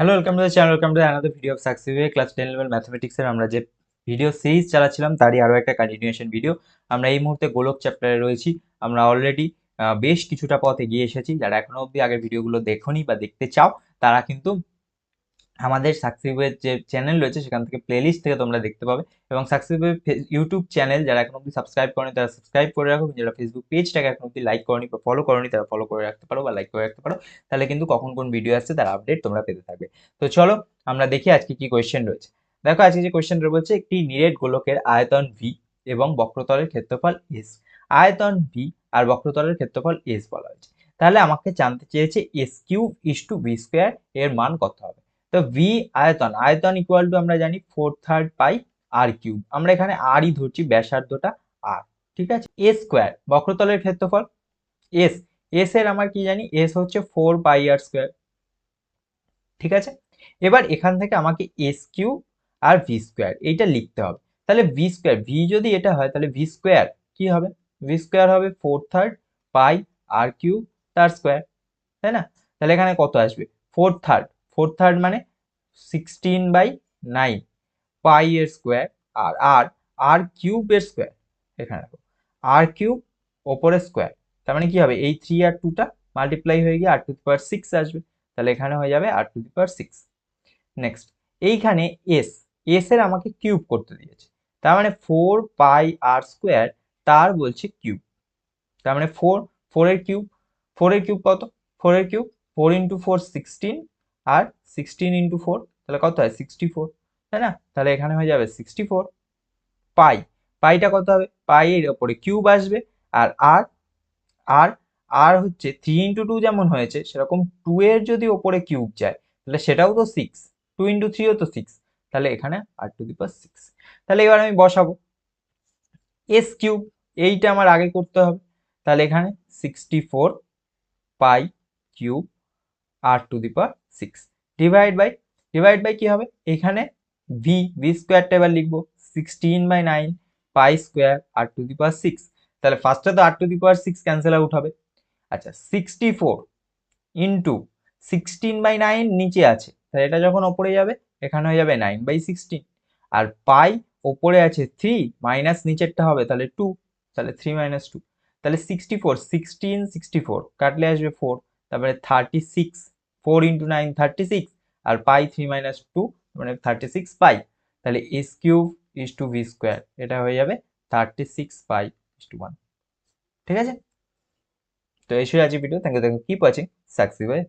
Hello, welcome to the channel, welcome to another video of success way. Class 10 level ম্যাথমেটিক্সের আমরা যে video series চালাচ্ছিলাম তারই আরও একটা কন্টিনিউয়েশন ভিডিও। আমরা এই মুহূর্তে গোলক চ্যাপ্টারে রয়েছি। আমরা অলরেডি বেশ কিছুটা পথ এগিয়ে এসেছি। যারা এখনো অবধি আগের ভিডিওগুলো দেখোনি বা দেখতে চাও তারা কিন্তু আমাদের সাকসেসের যে চ্যানেল রয়েছে সেখান থেকে প্লেলিস্ট থেকে তোমরা দেখতে পাবে। এবং সাকসেসের ইউটিউব চ্যানেল যারা এখন অব্দি সাবস্ক্রাইব করেনি তারা সাবস্ক্রাইব করে রাখো, যারা ফেসবুক পেজটাকে এখন অব্দি লাইক করনি বা ফলো করনি তারা ফলো করে রাখতে পারো বা লাইক করে রাখতে পারো। তাহলে কিন্তু কখন কোন ভিডিও আসছে তার আপডেট তোমরা পেতে থাকবে। তো চলো আমরা দেখি আজকে কি কোয়েশ্চেন রয়েছে। দেখো আজকে যে কোয়েশ্চেনটা বলছে, একটি নিরেট গোলকের আয়তন ভি এবং বক্রতলের ক্ষেত্রফল এস। আয়তন ভি আর বক্রতলের ক্ষেত্রফল এস বলা হয়েছে। তাহলে আমাকে জানতে চেয়েছে S cube is to V square এর মান কত হবে। তো ভি আয়তন, আয়তন ইকুয়াল টু আমরা জানি 4/3 পাই আর কিউব। আমরা এখানে আর ই ধরছি, ব্যাসার্ধটা আর, ঠিক আছে। এ স্কোয়ার বক্রতলের ক্ষেত্রফল এস, এস এর আমার কি জানি, এস হচ্ছে 4 পাই আর স্কোয়ার, ঠিক আছে। এবার এখান থেকে আমাকে এস কিউব আর ভি স্কোয়ার এইটা লিখতে হবে। তাহলে ভি স্কোয়ার, ভি যদি এটা হয় তাহলে ভি স্কোয়ার কি হবে, ভি স্কোয়ার হবে 4/3 পাই আর কিউব তার স্কোয়ার, তাই না। তাহলে এখানে কত আসবে, 4/3, 4/3 মানে 16/9 পাই এর স্কোয়ার আর আর আর কিউবের স্কোয়ার। এখানে দেখো আর কিউব ওপরে স্কোয়ার, তার মানে কি হবে, এই 3 আর 2টা মাল্টিপ্লাই হয়ে গিয়ে r⁶ আসবে। তাহলে এখানে হয়ে যাবে r⁶। নেক্সট, এইখানে এস, এস এর আমাকে কিউব করতে দিয়েছে, তার মানে 4 পাই আর স্কোয়ার তার বলছে কিউব। তার মানে ফোর এর কিউব, ফোর এর কিউব কত, ফোর এর কিউব 4 × 4 16 আর 16 × 4 তাহলে কত হয় 64, তাই না। তাহলে এখানে হয়ে যাবে 64 পাই। পাইটা কত হবে, পাই এর ওপরে কিউব আসবে আর আর আর আর হচ্ছে 3 × 2 যেমন হয়েছে সেরকম 2 এর যদি ওপরে কিউব যায় তাহলে সেটাও তো 6, 2 × 3ও তো 6, তাহলে এখানে r⁶। তাহলে এবার আমি বসাবো এস কিউব, এইটা আমার আগে করতে হবে। তাহলে এখানে 64 পাই কিউব r⁶, ডিভাইড বাই কি হবে, এখানে ভি, ভি স্কোয়ারটা এবার লিখবো 16/9 পাই স্কোয়ার r⁶। তাহলে ফার্স্টে তো r⁶ ক্যান্সেল আউট হবে। আচ্ছা 64 ইন্টু 16/9 নিচে আছে, তাহলে এটা যখন ওপরে যাবে এখানে হয়ে যাবে 9/16, আর পাই ওপরে আছে 3 মাইনাস নিচেরটা হবে তাহলে 2, তাহলে 3 - 2, তাহলে 64, 16 64 কাটলে আসবে 4, তারপরে 36, 4 × 9 36 আর পাই 3 - 2 মানে 36 পাই। তাহলে S cube is to V square এটা হয়ে যাবে 36 পাই ইস টু 1, ঠিক আছে। তো এই ছিল আজকের video, thank you, keep watching success way.